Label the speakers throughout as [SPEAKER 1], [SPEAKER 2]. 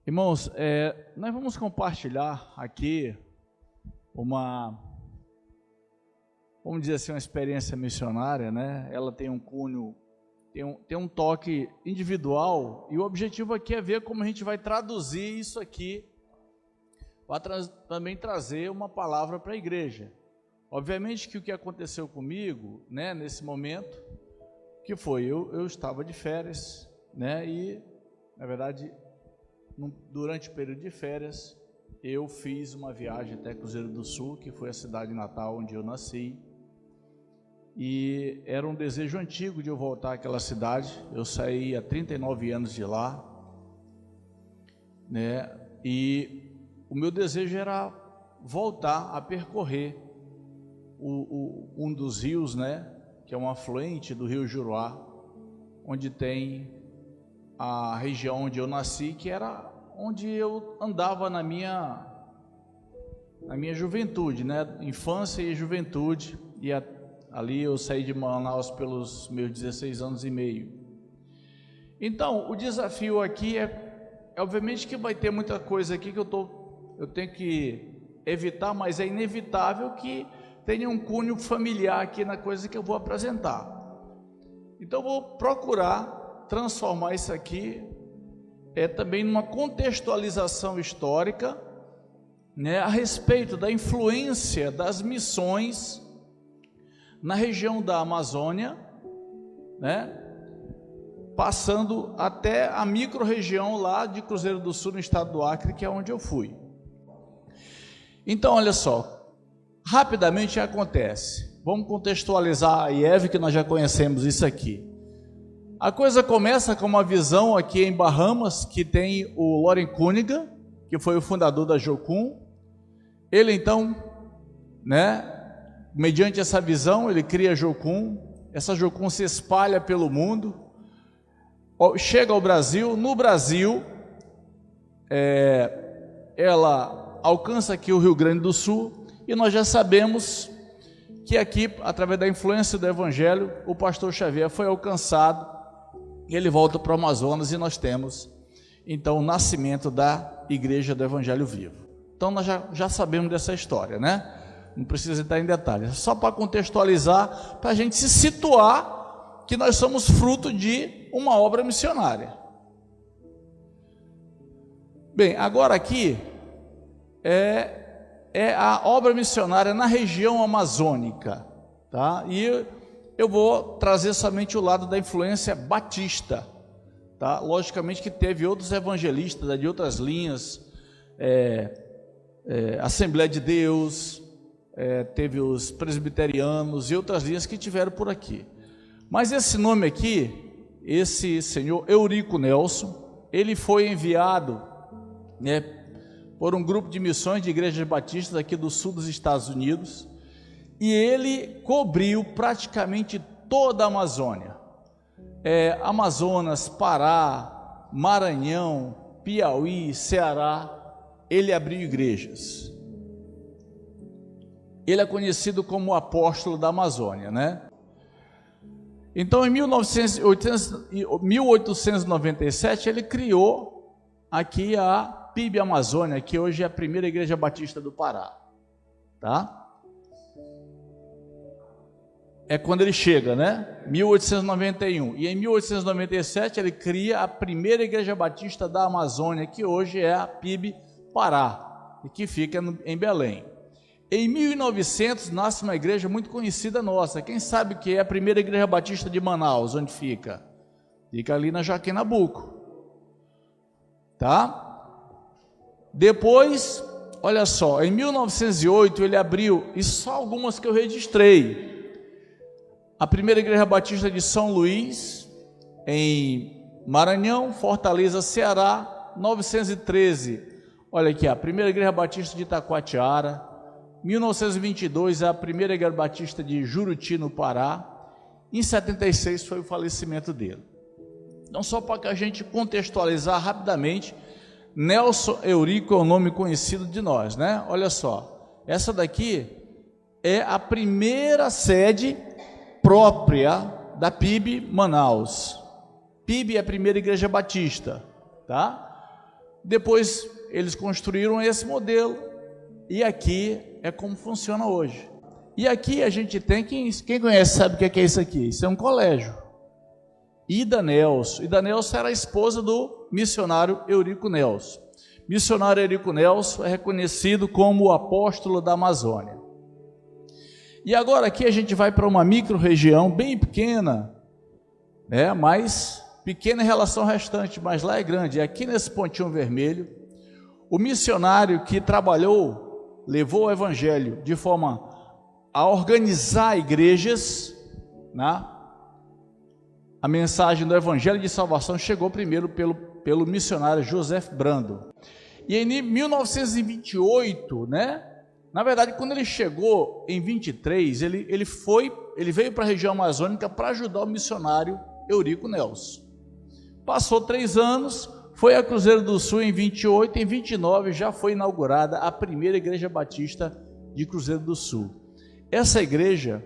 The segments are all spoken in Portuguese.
[SPEAKER 1] Irmãos, nós vamos compartilhar aqui vamos dizer assim, uma experiência missionária, né? Ela tem um cunho, tem um toque individual, e o objetivo aqui é ver como a gente vai traduzir isso aqui, para também trazer uma palavra para a igreja. Obviamente que o que aconteceu comigo, né, nesse momento, que foi, eu estava de férias, né, e, na verdade, durante o período de férias, eu fiz uma viagem até Cruzeiro do Sul, que foi a cidade natal onde eu nasci, e era um desejo antigo de eu voltar àquela cidade. Eu saí há 39 anos de lá, né, e o meu desejo era voltar a percorrer um dos rios, né, que é um afluente do rio Juruá, onde tem a região onde eu nasci, que era onde eu andava na minha juventude, né, infância e juventude, e ali eu saí de Manaus pelos meus 16 anos e meio. Então, o desafio aqui obviamente que vai ter muita coisa aqui que eu tenho que evitar, mas é inevitável que tenha um cunho familiar aqui na coisa que eu vou apresentar. Então, eu vou procurar transformar isso aqui também numa contextualização histórica, né, a respeito da influência das missões na região da Amazônia, né, passando até a micro-região lá de Cruzeiro do Sul, no estado do Acre, que é onde eu fui. Então, olha só, rapidamente acontece. Vamos contextualizar a IEV, que nós já conhecemos isso aqui. A coisa começa com uma visão aqui em Bahamas, que tem o Loren Cunningham, que foi o fundador da Jocum. Ele então, né, mediante essa visão, ele cria a Jocum. Essa Jocum se espalha pelo mundo, chega ao Brasil. No Brasil, ela alcança aqui o Rio Grande do Sul, e nós já sabemos que aqui, através da influência do Evangelho, o pastor Xavier foi alcançado, e ele volta para o Amazonas, e nós temos, então, o nascimento da Igreja do Evangelho Vivo. Então, nós já sabemos dessa história, né? Não precisa entrar em detalhes, só para contextualizar, para a gente se situar, que nós somos fruto de uma obra missionária. Bem, agora aqui, é a obra missionária na região amazônica, tá? E eu vou trazer somente o lado da influência batista, tá? Logicamente que teve outros evangelistas de outras linhas, Assembleia de Deus, teve os presbiterianos e outras linhas que tiveram por aqui. Mas esse nome aqui, esse senhor Eurico Nelson, ele foi enviado, né, por um grupo de missões de igrejas batistas aqui do sul dos Estados Unidos, e ele cobriu praticamente toda a Amazônia, Amazonas, Pará, Maranhão, Piauí, Ceará. Ele abriu igrejas. Ele é conhecido como o apóstolo da Amazônia, né? Então, em 1897, ele criou aqui a PIB Amazônia, que hoje é a primeira igreja batista do Pará, tá? É quando ele chega, né? 1891. E em 1897 ele cria a primeira igreja batista da Amazônia, que hoje é a PIB Pará, e que fica em Belém. Em 1900 nasce uma igreja muito conhecida nossa. Quem sabe que é a primeira igreja batista de Manaus? Onde fica? Fica ali na Joaquim Nabuco, tá? Depois, olha só, em 1908 ele abriu, e só algumas que eu registrei, a primeira igreja batista de São Luís, em Maranhão, Fortaleza, Ceará. 1913, olha aqui, a primeira igreja batista de Itacoatiara. 1922, a primeira igreja batista de Juruti, no Pará. Em 76 foi o falecimento dele. Então, só para que a gente contextualizar rapidamente, Nelson Eurico é o nome conhecido de nós, né? Olha só, essa daqui é a primeira sede própria da PIB Manaus. PIB é a primeira igreja batista, tá? Depois eles construíram esse modelo e aqui é como funciona hoje. E aqui a gente tem, quem conhece sabe o que é isso aqui? Isso é um colégio. Ida Nelson. Ida Nelson era a esposa do missionário Eurico Nelson. Missionário Eurico Nelson é reconhecido como o apóstolo da Amazônia. E agora aqui a gente vai para uma micro-região bem pequena, né? Mas pequena em relação ao restante, mas lá é grande. E aqui nesse pontinho vermelho, o missionário que trabalhou, levou o evangelho de forma a organizar igrejas, né? A mensagem do evangelho de salvação chegou primeiro pelo missionário Joseph Brando. E em 1928, né? Na verdade, quando ele chegou em 23, ele veio para a região amazônica para ajudar o missionário Eurico Nelson. Passou 3 anos, foi a Cruzeiro do Sul em 28, em 29 já foi inaugurada a primeira igreja batista de Cruzeiro do Sul. Essa igreja,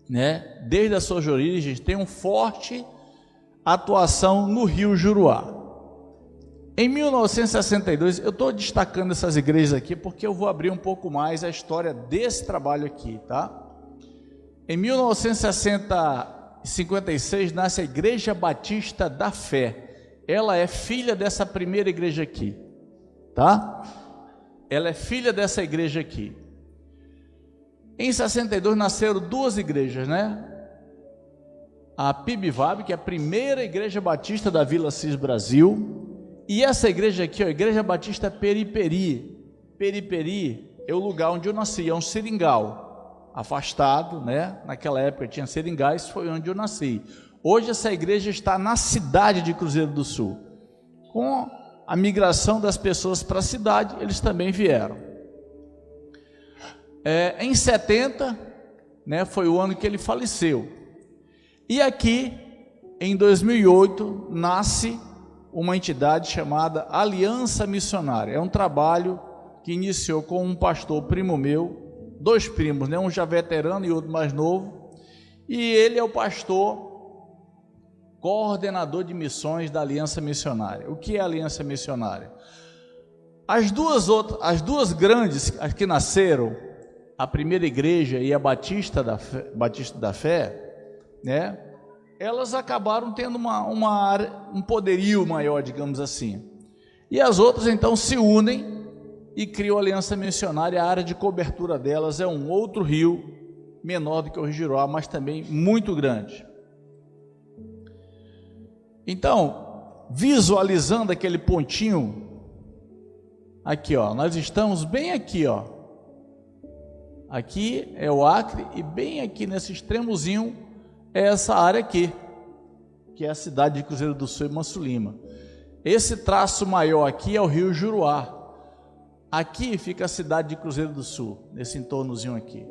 [SPEAKER 1] né, desde as suas origens, tem uma forte atuação no Rio Juruá. Em 1962, eu estou destacando essas igrejas aqui porque eu vou abrir um pouco mais a história desse trabalho aqui, tá? Em 1956 nasce a Igreja Batista da Fé. Ela é filha dessa primeira igreja aqui, tá? Ela é filha dessa igreja aqui. Em 62 nasceram 2 igrejas, né? A PIBVAB, que é a primeira igreja batista da Vila Cis Brasil, e essa igreja aqui, ó, a Igreja Batista Periperi. Periperi é o lugar onde eu nasci, é um seringal, afastado, né? Naquela época tinha seringais, foi onde eu nasci. Hoje essa igreja está na cidade de Cruzeiro do Sul. Com a migração das pessoas para a cidade, eles também vieram. Em 70, né, foi o ano que ele faleceu. E aqui, em 2008, nasce uma entidade chamada Aliança Missionária. É um trabalho que iniciou com um pastor primo meu, 2 primos, né? Um já veterano e outro mais novo, e ele é o pastor coordenador de missões da Aliança Missionária. O que é a Aliança Missionária? As duas grandes que nasceram, a primeira igreja e a Batista da Fé, né? Elas acabaram tendo um poderio maior, digamos assim. E as outras então se unem e criam a Aliança Missionária. A área de cobertura delas é um outro rio, menor do que o Rio Juruá, mas também muito grande. Então, visualizando aquele pontinho, aqui ó, nós estamos bem aqui ó. Aqui é o Acre e bem aqui nesse extremozinho é essa área aqui, que é a cidade de Cruzeiro do Sul e Manso Lima. Esse traço maior aqui é o Rio Juruá. Aqui fica a cidade de Cruzeiro do Sul, nesse entornozinho aqui,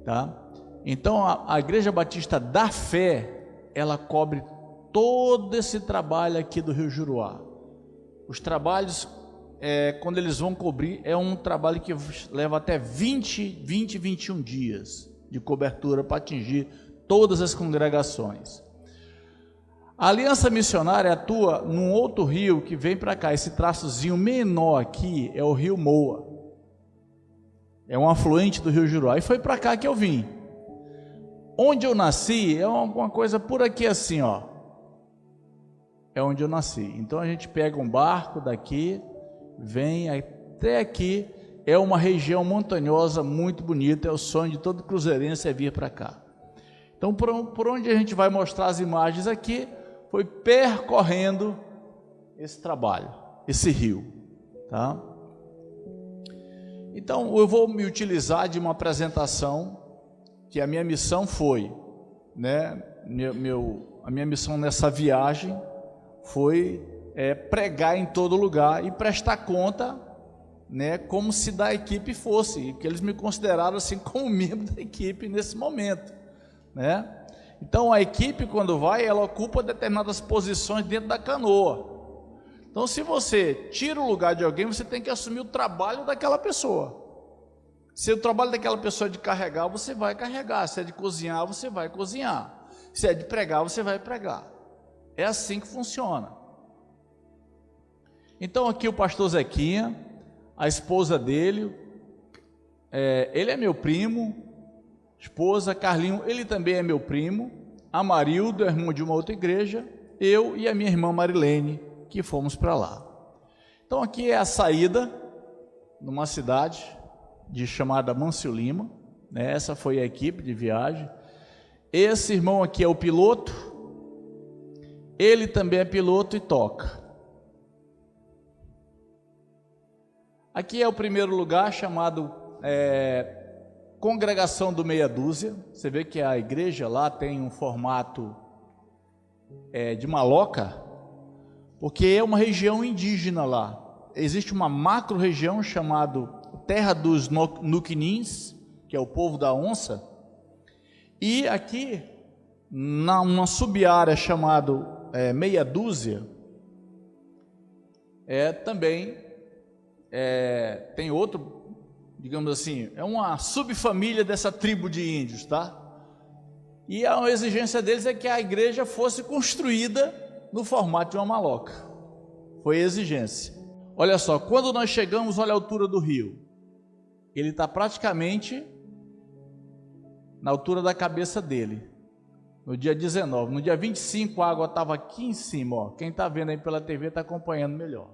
[SPEAKER 1] tá? Então a Igreja Batista da Fé, ela cobre todo esse trabalho aqui do Rio Juruá. Os trabalhos, quando eles vão cobrir, é um trabalho que leva até 21 dias de cobertura para atingir todas as congregações. A Aliança Missionária atua num outro rio que vem para cá. Esse traçozinho menor aqui é o Rio Moa, é um afluente do Rio Juruá, e foi para cá que eu vim. Onde eu nasci é alguma coisa por aqui assim, ó, é onde eu nasci. Então a gente pega um barco daqui, vem até aqui, é uma região montanhosa muito bonita, é o sonho de todo cruzeirense é vir para cá. Então, por onde a gente vai mostrar as imagens aqui, foi percorrendo esse trabalho, esse rio, tá? Então, eu vou me utilizar de uma apresentação, que a minha missão foi, né, a minha missão nessa viagem foi pregar em todo lugar e prestar conta, né, como se da equipe fosse, que eles me consideraram assim como membro da equipe nesse momento, né? Então a equipe, quando vai, ela ocupa determinadas posições dentro da canoa. Então se você tira o lugar de alguém, você tem que assumir o trabalho daquela pessoa. Se o trabalho daquela pessoa é de carregar, você vai carregar. Se é de cozinhar, você vai cozinhar. Se é de pregar, você vai pregar. É assim que funciona. Então aqui o pastor Zequinha, a esposa dele, ele é meu primo, esposa, Carlinho, ele também é meu primo, Amarildo, irmão de uma outra igreja, eu e a minha irmã Marilene, que fomos para lá. Então aqui é a saída, numa cidade chamada Mâncio Lima, né? Essa foi a equipe de viagem. Esse irmão aqui é o piloto, ele também é piloto e toca. Aqui é o primeiro lugar, chamado Congregação do Meia Dúzia. Você vê que a igreja lá tem um formato de maloca, porque é uma região indígena lá. Existe uma macro região chamada Terra dos Nuquinins, que é o povo da onça, e aqui, numa sub-área chamada Meia Dúzia, também tem outro, digamos assim, é uma subfamília dessa tribo de índios, tá? E a exigência deles é que a igreja fosse construída no formato de uma maloca. Foi a exigência. Olha só, quando nós chegamos, olha a altura do rio. Ele está praticamente na altura da cabeça dele. No dia 19, no dia 25 a água estava aqui em cima, ó. Quem está vendo aí pela TV está acompanhando melhor.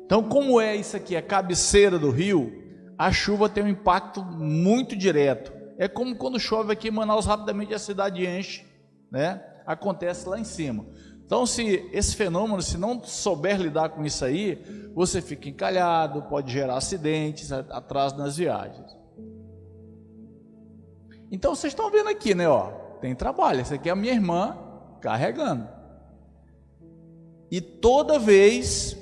[SPEAKER 1] Então, como é isso aqui, a cabeceira do rio, a chuva tem um impacto muito direto. É como quando chove aqui em Manaus, rapidamente a cidade enche, né? Acontece lá em cima. Então, se esse fenômeno, se não souber lidar com isso aí, você fica encalhado, pode gerar acidentes, atraso nas viagens. Então, vocês estão vendo aqui, né? Ó, tem trabalho. Essa aqui é a minha irmã carregando. E toda vez,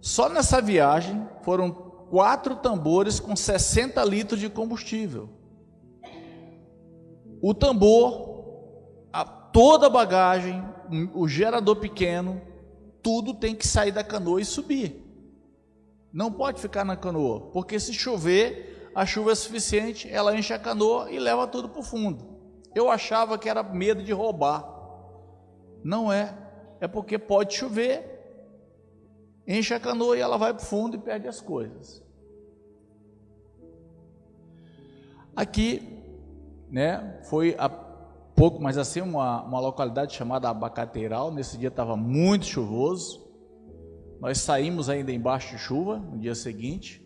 [SPEAKER 1] só nessa viagem, foram 4 tambores com 60 litros de combustível. O tambor, toda a bagagem, o gerador pequeno, tudo tem que sair da canoa e subir. Não pode ficar na canoa, porque se chover, a chuva é suficiente, ela enche a canoa e leva tudo para o fundo. Eu achava que era medo de roubar. Não é. É porque pode chover, enche a canoa e ela vai para o fundo e perde as coisas. Aqui, né, foi a pouco mais assim, uma localidade chamada Abacateiral. Nesse dia estava muito chuvoso. Nós saímos ainda embaixo de chuva no dia seguinte.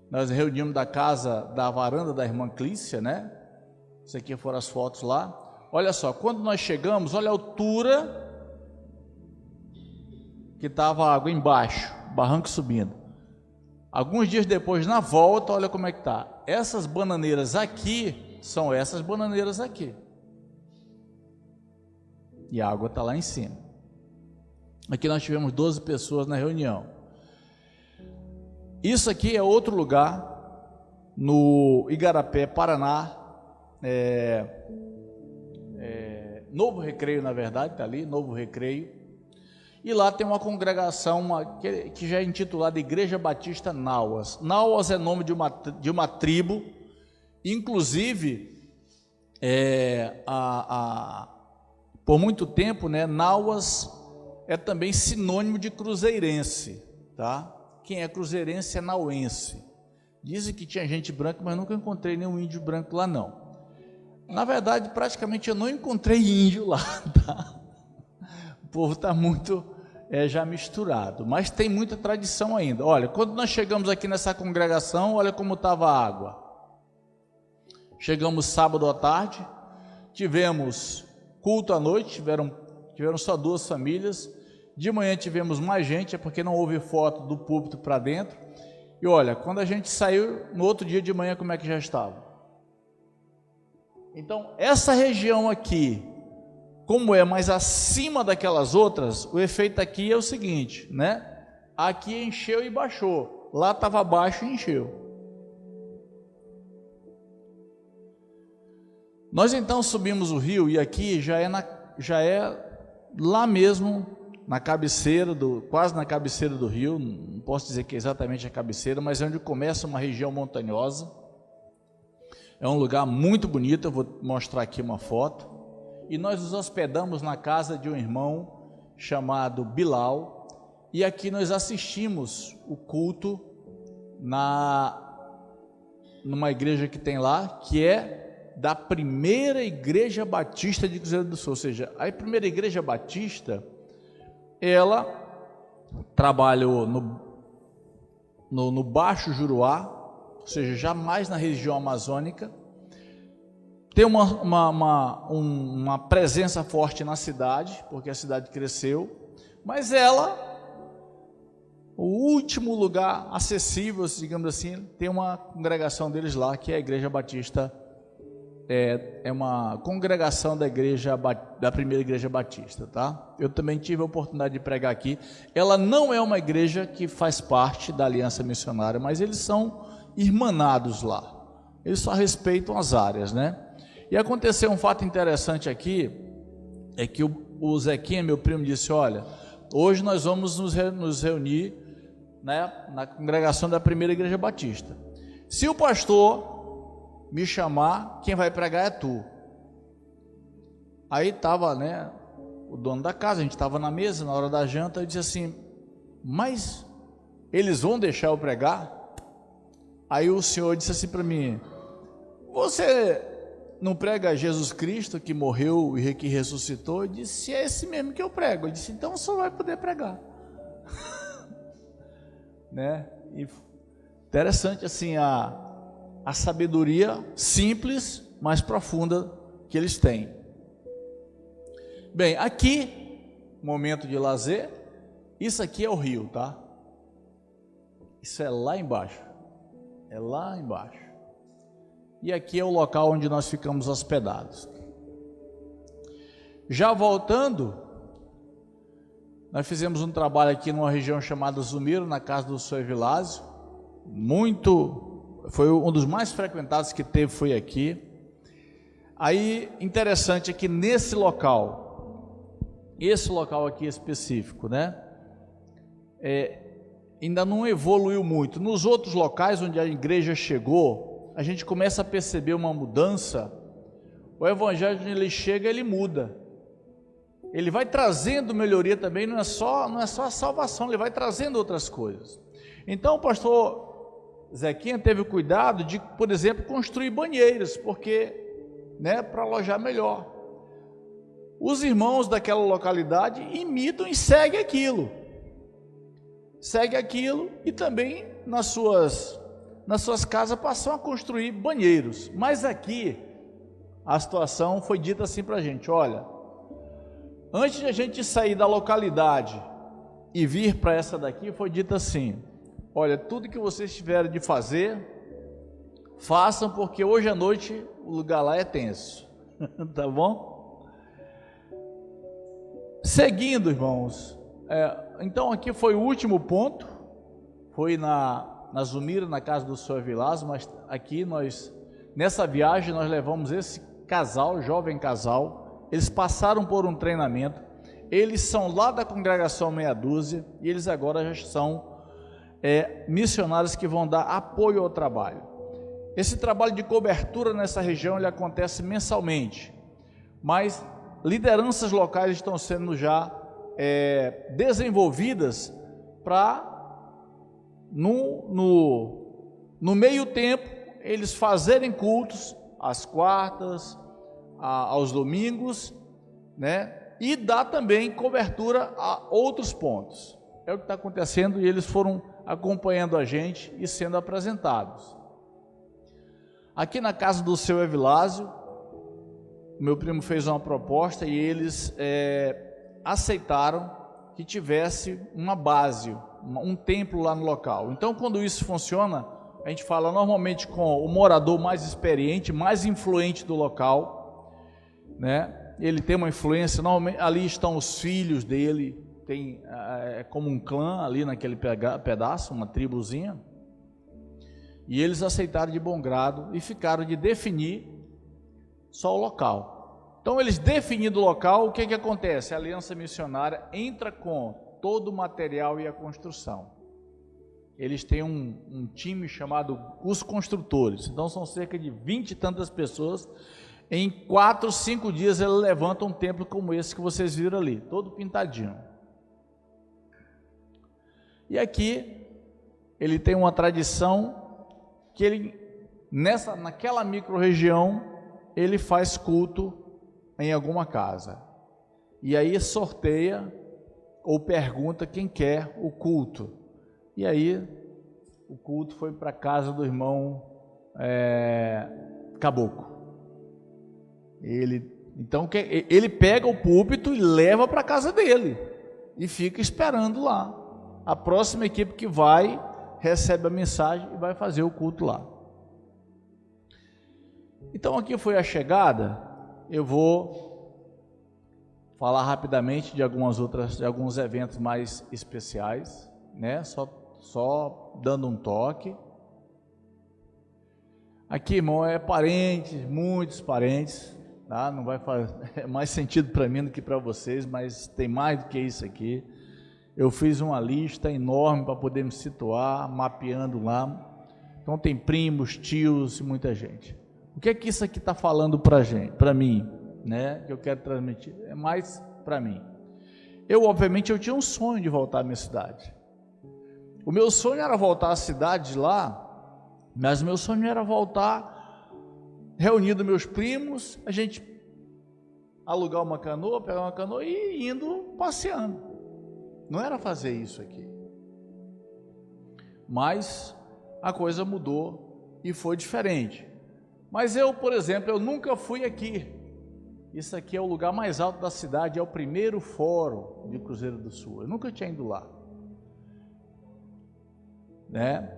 [SPEAKER 1] Nós reunimos da varanda da irmã Clícia, né? Isso aqui foram as fotos lá. Olha só, quando nós chegamos, olha a altura que estava a água embaixo, barranco subindo. Alguns dias depois, na volta, olha como é que está. Essas bananeiras aqui são essas bananeiras aqui. E a água está lá em cima. Aqui nós tivemos 12 pessoas na reunião. Isso aqui é outro lugar, no Igarapé, Paraná, Novo Recreio, na verdade, está ali, Novo Recreio. E lá tem uma congregação que já é intitulada Igreja Batista Nauas. Nauas é nome de uma tribo, inclusive, por muito tempo, né, Nauas é também sinônimo de cruzeirense, tá? Quem é cruzeirense é nauense. Dizem que tinha gente branca, mas nunca encontrei nenhum índio branco lá, não. Na verdade, praticamente eu não encontrei índio lá, tá? O povo está muito já misturado, mas tem muita tradição ainda. Olha, quando nós chegamos aqui nessa congregação, olha como estava a água. Chegamos sábado à tarde, tivemos culto à noite, tiveram só 2 famílias. De manhã tivemos mais gente, é porque não houve foto do púlpito para dentro. E olha, quando a gente saiu, no outro dia de manhã, como é que já estava? Então, essa região aqui, como é mais acima daquelas outras, o efeito aqui é o seguinte, né? Aqui encheu e baixou, lá estava baixo e encheu. Nós então subimos o rio e aqui já é lá mesmo, na cabeceira quase na cabeceira do rio, não posso dizer que é exatamente a cabeceira, mas é onde começa uma região montanhosa. É um lugar muito bonito, eu vou mostrar aqui uma foto. E nós nos hospedamos na casa de um irmão chamado Bilal. e aqui nós assistimos o culto numa igreja que tem lá, que é da Primeira Igreja Batista de Cruzeiro do Sul. Ou seja, a Primeira Igreja Batista, ela trabalhou no Baixo Juruá, ou seja, jamais na região amazônica. Tem uma presença forte na cidade, porque a cidade cresceu, mas o último lugar acessível, digamos assim, tem uma congregação deles lá, que é a Igreja Batista, é uma congregação da Primeira Igreja Batista, tá? Eu também tive a oportunidade de pregar aqui. Ela não é uma igreja que faz parte da Aliança Missionária, mas eles são irmanados lá, eles só respeitam as áreas, né? E aconteceu um fato interessante aqui, é que o Zequinha, meu primo, disse: olha, hoje nós vamos nos reunir, né, na congregação da Primeira Igreja Batista. Se o pastor me chamar, quem vai pregar é tu. Aí estava, né, o dono da casa, a gente estava na mesa, na hora da janta, eu disse assim: mas eles vão deixar eu pregar? Aí o senhor disse assim para mim: você não prega Jesus Cristo que morreu e que ressuscitou? Eu disse: é esse mesmo que eu prego. Eu disse: então o senhor vai poder pregar. Né? E interessante assim a sabedoria simples, mas profunda que eles têm. Bem, aqui, momento de lazer, isso aqui é o rio, tá? Isso é lá embaixo, é lá embaixo. E aqui é o local onde nós ficamos hospedados. Já voltando, nós fizemos um trabalho aqui numa região chamada Zumiro, na casa do Sr. Evilásio. Foi um dos mais frequentados que teve, foi aqui. Aí, interessante é que nesse local, esse local aqui específico, né, ainda não evoluiu muito. Nos outros locais onde a igreja chegou, a gente começa a perceber uma mudança. O evangelho, quando ele chega, ele muda. Ele vai trazendo melhoria também, não é só a salvação, ele vai trazendo outras coisas. Então o pastor Zequinha teve o cuidado de, por exemplo, construir banheiros, porque, né, para alojar melhor. Os irmãos daquela localidade imitam e seguem aquilo. E também nas suas casas passam a construir banheiros. Mas aqui a situação foi dita assim para a gente: olha, antes de a gente sair da localidade e vir para essa daqui, foi dito assim: olha, tudo que vocês tiverem de fazer, façam, porque hoje à noite o lugar lá é tenso. Tá bom? Seguindo, irmãos, então aqui foi o último ponto, foi na Zumira, na casa do Sr. Evilásio, mas aqui nessa viagem nós levamos esse casal, jovem casal. Eles passaram por um treinamento, eles são lá da congregação Meia Dúzia, e eles agora já são missionários que vão dar apoio ao trabalho. Esse trabalho de cobertura nessa região, ele acontece mensalmente, mas lideranças locais estão sendo já desenvolvidas para no meio tempo eles fazerem cultos às quartas, aos domingos, né? E dar também cobertura a outros pontos. É o que está acontecendo, e eles foram acompanhando a gente e sendo apresentados. Aqui na casa do seu Evilásio, meu primo fez uma proposta e eles aceitaram que tivesse uma base, um templo lá no local. Então, quando isso funciona, a gente fala normalmente com o morador mais experiente, mais influente do local, né? Ele tem uma influência, normalmente ali estão os filhos dele, tem como um clã ali naquele pedaço, uma tribuzinha, e eles aceitaram de bom grado e ficaram de definir só o local. Então, eles definindo o local, o que acontece? A Aliança Missionária entra com todo o material e a construção. Eles têm um time chamado Os Construtores. Então são cerca de 20 e tantas pessoas. Em 4, 5 dias ele levanta um templo como esse que vocês viram ali, todo pintadinho. E aqui ele tem uma tradição que ele, naquela micro-região, ele faz culto em alguma casa. E aí sorteia ou pergunta quem quer o culto. E aí o culto foi para a casa do irmão Caboclo. Então ele pega o púlpito e leva para a casa dele e fica esperando lá. A próxima equipe que vai, recebe a mensagem e vai fazer o culto lá. Então aqui foi a chegada. Eu vou falar rapidamente de alguns eventos mais especiais, né? Só dando um toque. Aqui, irmão, é parentes, muitos parentes, tá? Não vai fazer mais sentido para mim do que para vocês, mas tem mais do que isso aqui. Eu fiz uma lista enorme para poder me situar, mapeando lá. Então tem primos, tios e muita gente. O que é que isso aqui está falando para mim, né? Que eu quero transmitir? É mais para mim. Obviamente, eu tinha um sonho de voltar à minha cidade. O meu sonho era voltar à cidade de lá, mas o meu sonho era voltar reunindo meus primos, a gente alugar uma canoa, pegar uma canoa e ir indo passeando. Não era fazer isso aqui. Mas a coisa mudou e foi diferente. Mas eu, por exemplo, eu nunca fui aqui. Isso aqui é o lugar mais alto da cidade, é o primeiro fórum de Cruzeiro do Sul. Eu nunca tinha ido lá, né?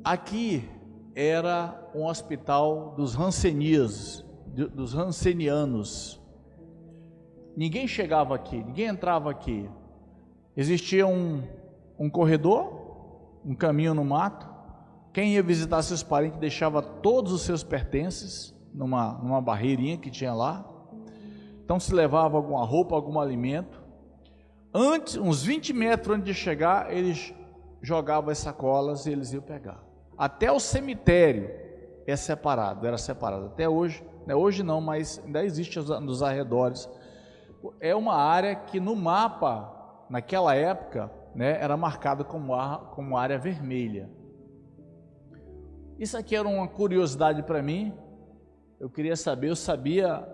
[SPEAKER 1] Aqui era um hospital dos Hansenianos. Ninguém chegava aqui, ninguém entrava aqui. Existia um corredor, um caminho no mato. Quem ia visitar seus parentes deixava todos os seus pertences numa barreirinha que tinha lá. Então se levava alguma roupa, algum alimento. Antes, uns 20 metros antes de chegar, eles jogavam as sacolas e eles iam pegar. Até o cemitério era separado. Até hoje, né? Hoje não, mas ainda existe nos arredores. É uma área que no mapa, naquela época, né, era marcada como área vermelha. Isso aqui era uma curiosidade para mim. Eu queria saber, eu sabia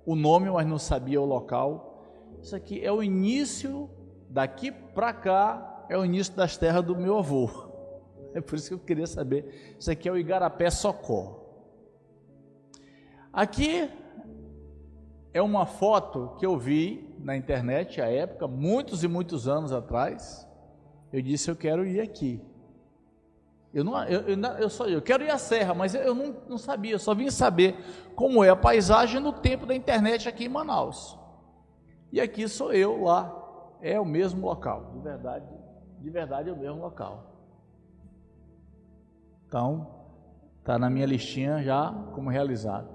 [SPEAKER 1] o nome, mas não sabia o local. Isso aqui é o início, daqui para cá, é o início das terras do meu avô. É por isso que eu queria saber. Isso aqui é o Igarapé Socó. Aqui é uma foto que eu vi na internet, à época, muitos e muitos anos atrás. Eu disse, eu quero ir aqui. Eu quero ir à serra, mas eu não sabia, eu só vim saber como é a paisagem no tempo da internet aqui em Manaus. E aqui sou eu lá, é o mesmo local, de verdade é o mesmo local. Então, está na minha listinha já como realizado.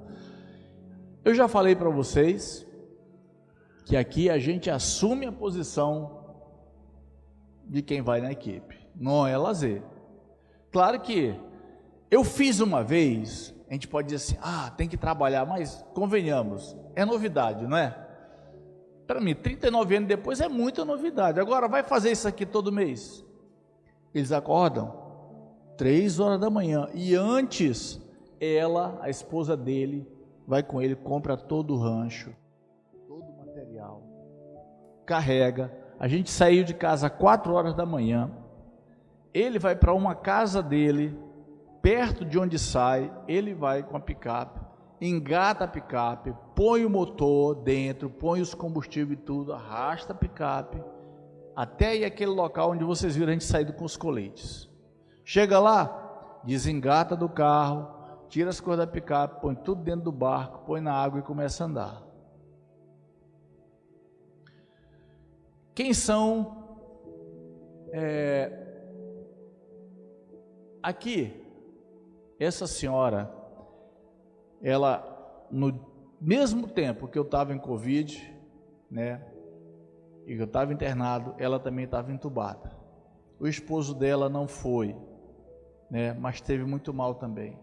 [SPEAKER 1] Eu já falei para vocês que aqui a gente assume a posição de quem vai na equipe, não é lazer. Claro que eu fiz uma vez, a gente pode dizer assim, tem que trabalhar, mas convenhamos, é novidade, não é? Para mim, 39 anos depois é muita novidade. Agora, vai fazer isso aqui todo mês? Eles acordam 3 horas da manhã e antes, a esposa dele, vai com ele, compra todo o rancho, todo o material, carrega. A gente saiu de casa às 4 horas da manhã. Ele vai para uma casa dele, perto de onde sai, ele vai com a picape, engata a picape, põe o motor dentro, põe os combustíveis e tudo, arrasta a picape, até ir àquele local onde vocês viram a gente saído com os coletes. Chega lá, desengata do carro, tira as coisas da picape, põe tudo dentro do barco, põe na água e começa a andar. Quem são... Aqui, essa senhora, ela, no mesmo tempo que eu estava em Covid, né, e que eu estava internado, ela também estava entubada. O esposo dela não foi, né, mas teve muito mal também.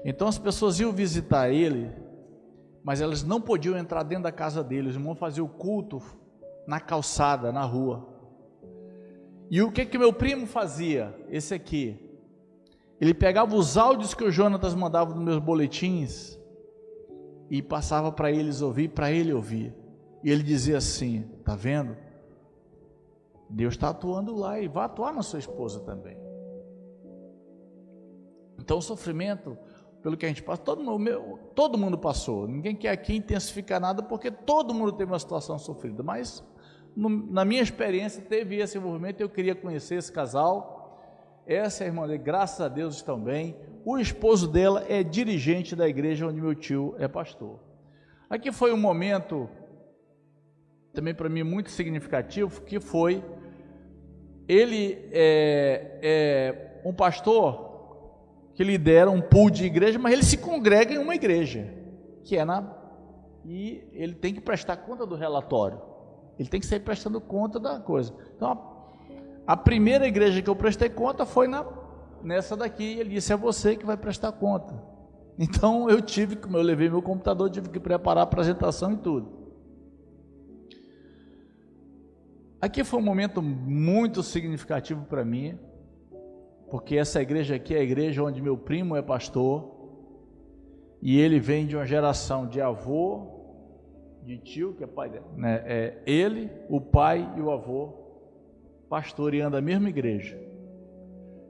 [SPEAKER 1] Então as pessoas iam visitar ele, mas elas não podiam entrar dentro da casa dele, os irmãos faziam o culto na calçada, na rua. E o que meu primo fazia? Esse aqui. Ele pegava os áudios que o Jonatas mandava nos meus boletins e passava para eles ouvir, para ele ouvir. E ele dizia assim: tá vendo? Deus está atuando lá e vai atuar na sua esposa também. Então o sofrimento, pelo que a gente passa, todo mundo passou. Ninguém quer aqui intensificar nada, porque todo mundo teve uma situação sofrida. Mas na minha experiência teve esse envolvimento. Eu queria conhecer esse casal. Essa irmã dele, graças a Deus, estão bem. O esposo dela é dirigente da igreja onde meu tio é pastor. Aqui foi um momento também para mim muito significativo, que foi, ele é um pastor que lidera um pool de igreja, mas ele se congrega em uma igreja, que é e ele tem que prestar conta do relatório, ele tem que sair prestando conta da coisa. Então a primeira igreja que eu prestei conta foi nessa daqui. Ele disse: é você que vai prestar conta. Então como eu levei meu computador, tive que preparar a apresentação e tudo. Aqui foi um momento muito significativo para mim, porque essa igreja aqui é a igreja onde meu primo é pastor, e ele vem de uma geração de avô, de tio, que é pai dele, né? Ele, o pai e o avô, pastoreando a mesma igreja.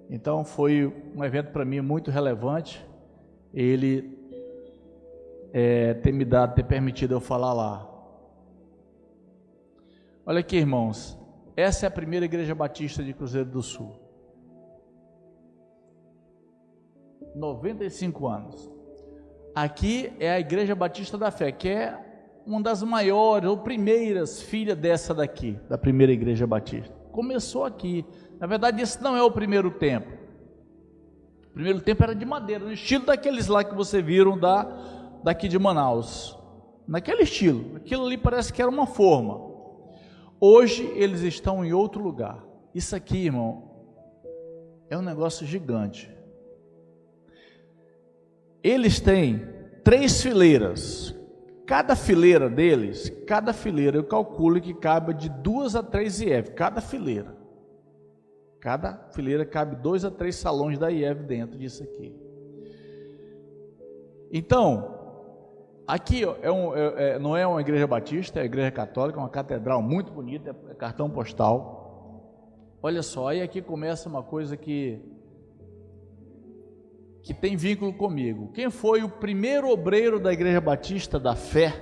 [SPEAKER 1] Então foi um evento para mim muito relevante, ele ter permitido eu falar lá. Olha aqui, irmãos, essa é a primeira igreja batista de Cruzeiro do Sul. 95 anos. Aqui é a Igreja Batista da Fé, que é uma das maiores ou primeiras filhas dessa daqui, da primeira igreja batista. Começou aqui. Na verdade, esse não é o primeiro templo. O primeiro templo era de madeira, no estilo daqueles lá que você viram daqui de Manaus. Naquele estilo. Aquilo ali parece que era uma forma. Hoje eles estão em outro lugar. Isso aqui, irmão, é um negócio gigante. Eles têm 3 fileiras. Cada fileira deles, eu calculo que cabe de 2 a 3 IEV, cada fileira. Cada fileira cabe 2 a 3 salões da IEV dentro disso aqui. Então, aqui ó, não é uma igreja batista, é uma igreja católica, uma catedral muito bonita, é cartão postal. Olha só, aí aqui começa uma coisa que tem vínculo comigo. Quem foi o primeiro obreiro da Igreja Batista da Fé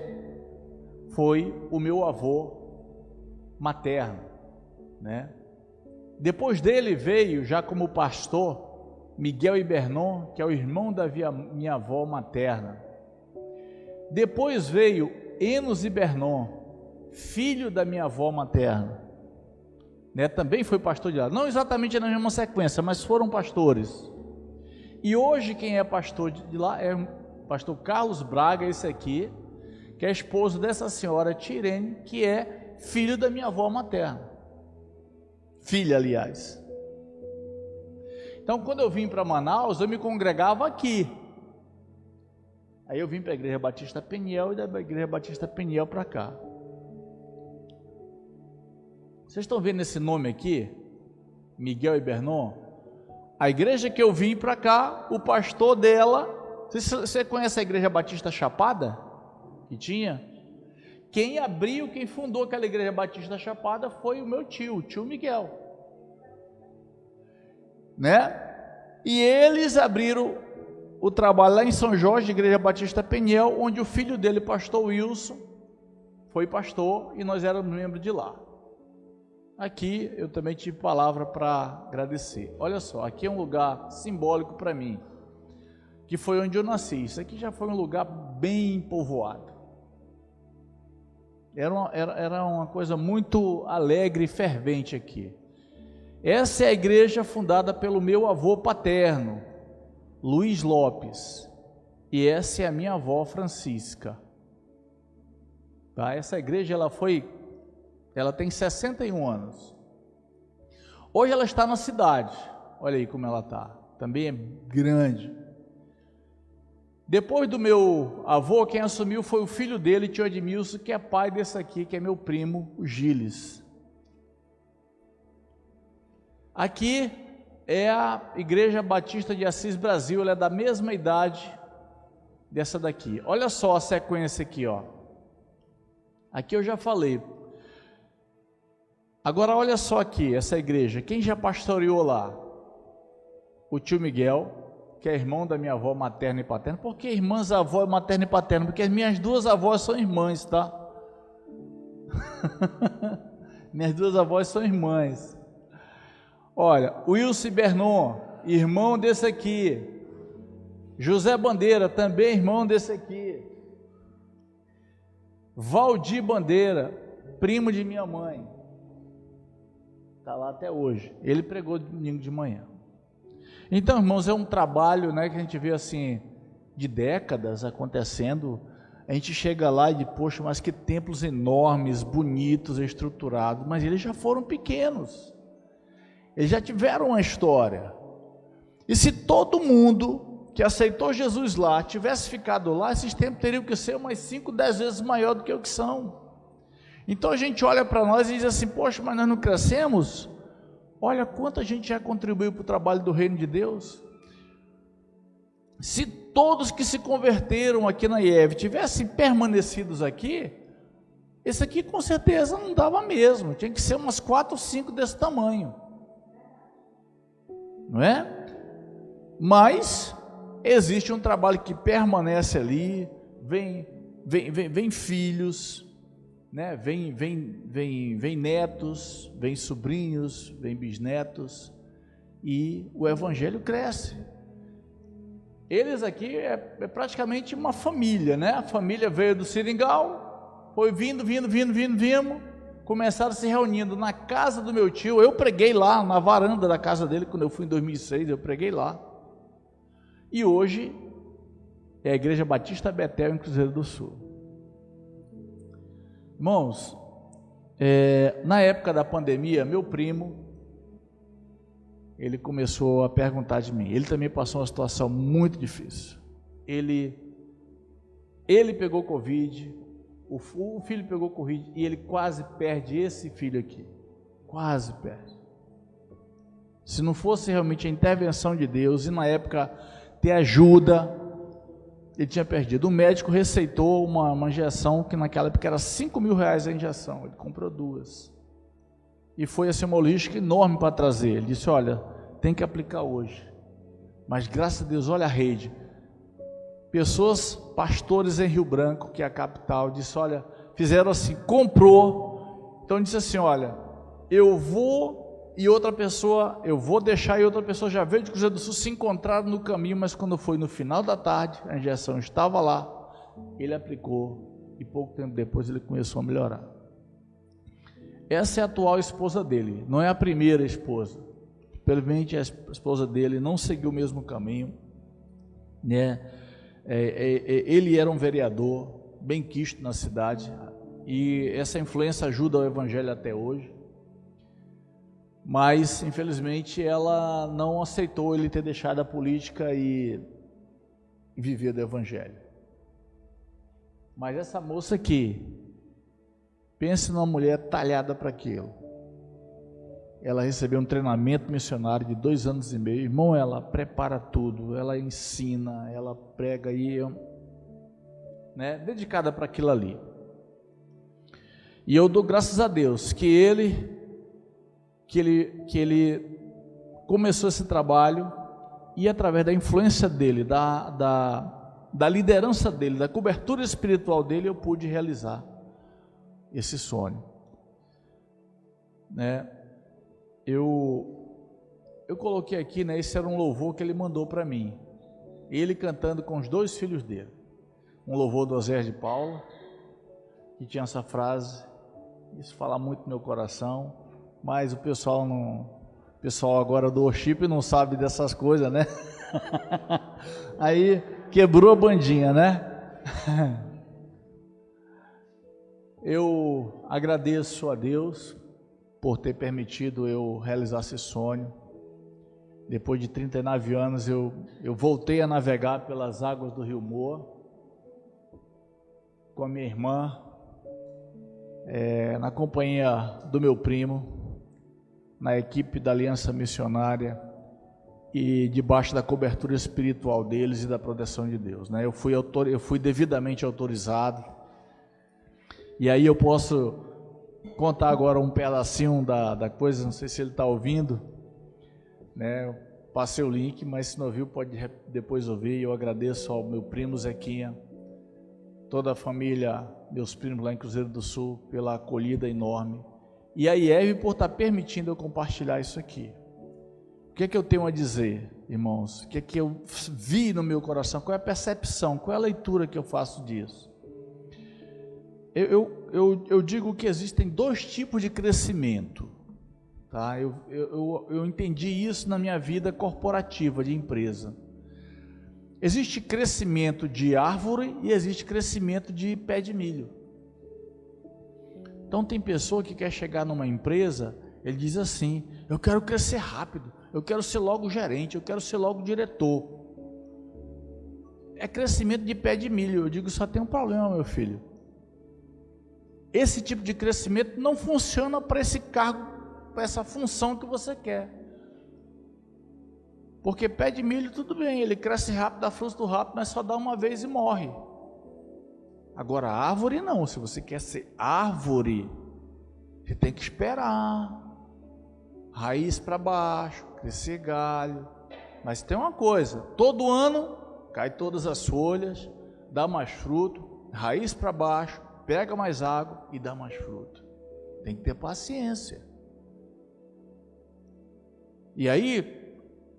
[SPEAKER 1] foi o meu avô materno, né? Depois dele veio, já como pastor, Miguel Ibernon, que é o irmão da minha avó materna. Depois veio Enos Ibernon, filho da minha avó materna, né? Também foi pastor de lá, não exatamente na mesma sequência, mas foram pastores. E hoje quem é pastor de lá é o pastor Carlos Braga, esse aqui, que é esposo dessa senhora Tirene, que é filho da minha avó materna. Filha, aliás. Então, quando eu vim para Manaus, eu me congregava aqui. Aí eu vim para a Igreja Batista Peniel e da Igreja Batista Peniel para cá. Vocês estão vendo esse nome aqui? Miguel Ibernon? A igreja que eu vim para cá, o pastor dela, você conhece a Igreja Batista Chapada? Que tinha? Quem abriu, quem fundou aquela Igreja Batista Chapada foi o meu tio, o tio Miguel, né? E eles abriram o trabalho lá em São Jorge, Igreja Batista Peniel, onde o filho dele, pastor Wilson, foi pastor e nós éramos membros de lá. Aqui eu também tive palavra para agradecer. Olha só, aqui é um lugar simbólico para mim, que foi onde eu nasci. Isso aqui já foi um lugar bem povoado. Era uma coisa muito alegre e fervente aqui. Essa é a igreja fundada pelo meu avô paterno, Luiz Lopes. E essa é a minha avó Francisca. Tá? Essa igreja ela tem 61 anos. Hoje ela está na cidade. Olha aí como ela está. Também é grande. Depois do meu avô, quem assumiu foi o filho dele, tio Edmilson, que é pai desse aqui, que é meu primo, o Giles. Aqui é a Igreja Batista de Assis Brasil, ela é da mesma idade dessa daqui. Olha só a sequência aqui, ó. Aqui eu já falei. Agora olha só aqui, essa igreja, quem já pastoreou lá? O tio Miguel, que é irmão da minha avó materna e paterna. Por que irmãs, avó materna e paterna? Porque as minhas duas avós são irmãs, tá? Minhas duas avós são irmãs. Olha, Wilson Bernon, irmão desse aqui. José Bandeira, também irmão desse aqui. Valdir Bandeira, primo de minha mãe. Está lá até hoje. Ele pregou domingo de manhã. Então, irmãos, é um trabalho, né, que a gente vê assim, de décadas acontecendo. A gente chega lá e diz, poxa, mas que templos enormes, bonitos, estruturados. Mas eles já foram pequenos. Eles já tiveram uma história. E se todo mundo que aceitou Jesus lá tivesse ficado lá, esses templos teriam que ser umas 5, 10 vezes maior do que o que são. Então a gente olha para nós e diz assim, poxa, mas nós não crescemos? Olha quanta gente já contribuiu para o trabalho do reino de Deus. Se todos que se converteram aqui na IEV tivessem permanecidos aqui, esse aqui com certeza não dava mesmo, tinha que ser umas 4 ou 5 desse tamanho, não é? Mas existe um trabalho que permanece ali, vem filhos, né? Vem netos, vem sobrinhos, vem bisnetos, e o evangelho cresce. Eles aqui é praticamente uma família, né? A família veio do Seringal, foi vindo, começaram se reunindo na casa do meu tio. Eu preguei lá na varanda da casa dele quando eu fui em 2006, eu preguei lá. E hoje é a Igreja Batista Betel em Cruzeiro do Sul. Irmãos, na época da pandemia, meu primo, ele começou a perguntar de mim. Ele também passou uma situação muito difícil. Ele pegou Covid, o filho pegou Covid e ele quase perde esse filho aqui. Quase perde. Se não fosse realmente a intervenção de Deus e na época ter ajuda, ele tinha perdido. O médico receitou uma injeção que naquela época era R$5.000 a injeção. Ele comprou 2. E foi assim uma logística enorme para trazer. Ele disse, olha, tem que aplicar hoje. Mas graças a Deus, olha a rede. Pessoas, pastores em Rio Branco, que é a capital, disse, olha, fizeram assim, comprou. Então disse assim, olha, eu vou e outra pessoa, eu vou deixar e outra pessoa já veio de Cruzeiro do Sul, se encontraram no caminho, mas quando foi no final da tarde, a injeção estava lá, ele aplicou e pouco tempo depois ele começou a melhorar. Essa é a atual esposa dele, não é a primeira esposa. Felizmente a esposa dele não seguiu o mesmo caminho, né? Ele era um vereador bem quisto na cidade e essa influência ajuda o evangelho até hoje. Mas infelizmente ela não aceitou ele ter deixado a política e viver do evangelho. Mas essa moça aqui, pense numa mulher talhada para aquilo. Ela recebeu um treinamento missionário de 2 anos e meio. Irmão, ela prepara tudo, ela ensina, ela prega aí, né, dedicada para aquilo ali. E eu dou graças a Deus que ele começou esse trabalho e através da influência dele, da liderança dele, da cobertura espiritual dele, eu pude realizar esse sonho, né? Eu coloquei aqui, né? Esse era um louvor que ele mandou para mim, ele cantando com os 2 filhos dele, um louvor do Osés de Paula, que tinha essa frase, isso fala muito no meu coração, mas o pessoal agora do worship não sabe dessas coisas, né? Aí quebrou a bandinha, né? Eu agradeço a Deus por ter permitido eu realizar esse sonho. Depois de 39 anos eu voltei a navegar pelas águas do Rio Moa com a minha irmã, na companhia do meu primo, na equipe da Aliança Missionária e debaixo da cobertura espiritual deles e da proteção de Deus, né? Eu fui devidamente autorizado, e aí eu posso contar agora um pedacinho da coisa, não sei se ele está ouvindo, né? Eu passei o link, mas se não ouviu pode depois ouvir. Eu agradeço ao meu primo Zequinha, toda a família, meus primos lá em Cruzeiro do Sul, pela acolhida enorme, e a IEV por estar permitindo eu compartilhar isso aqui. O que é que eu tenho a dizer, irmãos? O que é que eu vi no meu coração? Qual é a percepção? Qual é a leitura que eu faço disso? Eu digo que existem dois tipos de crescimento, tá? Eu entendi isso na minha vida corporativa, de empresa. Existe crescimento de árvore e existe crescimento de pé de milho. Então tem pessoa que quer chegar numa empresa, ele diz assim: eu quero crescer rápido, eu quero ser logo gerente, eu quero ser logo diretor. É crescimento de pé de milho. Eu digo, só tem um problema, meu filho. Esse tipo de crescimento não funciona para esse cargo, para essa função que você quer. Porque pé de milho, tudo bem, ele cresce rápido, dá fruto rápido, mas só dá uma vez e morre. Agora, árvore não. Se você quer ser árvore, você tem que esperar, raiz para baixo, crescer galho. Mas tem uma coisa: todo ano cai todas as folhas, dá mais fruto, raiz para baixo, pega mais água e dá mais fruto. Tem que ter paciência. E aí,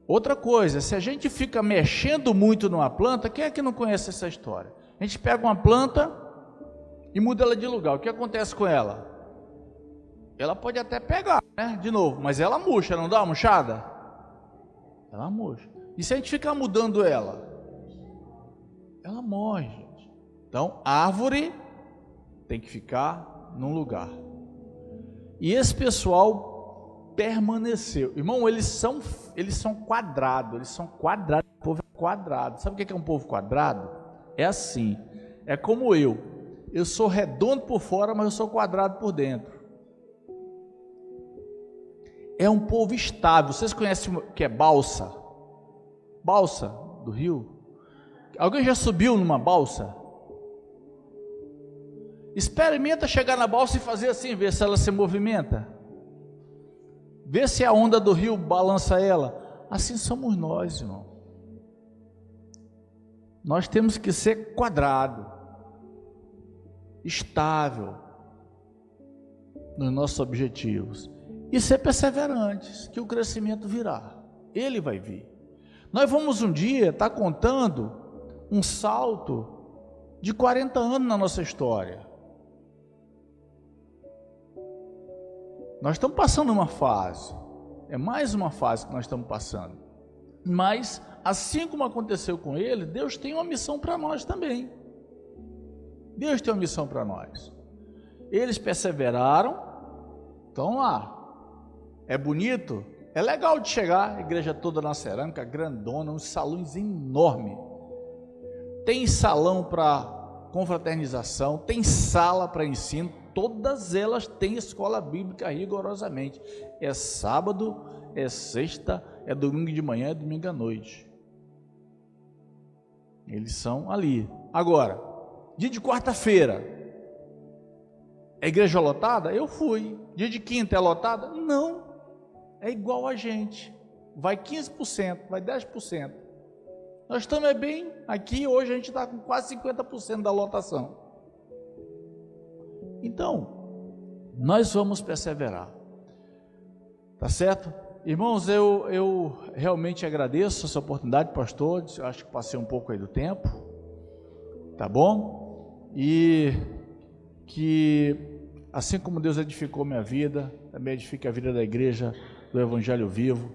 [SPEAKER 1] outra coisa, se a gente fica mexendo muito numa planta, quem é que não conhece essa história? A gente pega uma planta e muda ela de lugar. O que acontece com ela? Ela pode até pegar, né, de novo, mas ela murcha, não dá uma murchada? Ela murcha. E se a gente ficar mudando ela? Ela morre, gente. Então, árvore tem que ficar num lugar. E esse pessoal permaneceu. Irmão, eles são quadrados, o povo é quadrado. Sabe o que é um povo quadrado? É assim, é como eu sou redondo por fora, mas eu sou quadrado por dentro. É um povo estável. Vocês conhecem o que é balsa? Balsa do rio? Alguém já subiu numa balsa? Experimenta chegar na balsa e fazer assim, ver se ela se movimenta. Vê se a onda do rio balança ela. Assim somos nós, irmão. Nós temos que ser quadrado, estável nos nossos objetivos e ser perseverantes, que o crescimento virá, ele vai vir. Nós vamos um dia estar contando um salto de 40 anos na nossa história. Nós estamos passando uma fase, é mais uma fase que nós estamos passando, mas assim como aconteceu com ele, Deus tem uma missão para nós também. Deus tem uma missão para nós. Eles perseveraram, estão lá. É bonito, é legal de chegar, a igreja toda na cerâmica, grandona, uns salões enormes. Tem salão para confraternização, tem sala para ensino, todas elas têm escola bíblica rigorosamente. É sábado, é sexta, é domingo de manhã, é domingo à noite. Eles são ali. Agora, dia de quarta-feira, é igreja lotada? Eu fui. Dia de quinta é lotada? Não. É igual a gente. Vai 15%, vai 10%. Nós estamos bem aqui, hoje a gente está com quase 50% da lotação. Então, nós vamos perseverar. Tá certo? Irmãos, eu realmente agradeço essa oportunidade, pastor. Eu acho que passei um pouco aí do tempo, tá bom? E que assim como Deus edificou minha vida, também edifique a vida da igreja do Evangelho Vivo.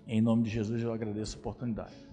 [SPEAKER 1] Em nome de Jesus eu agradeço a oportunidade.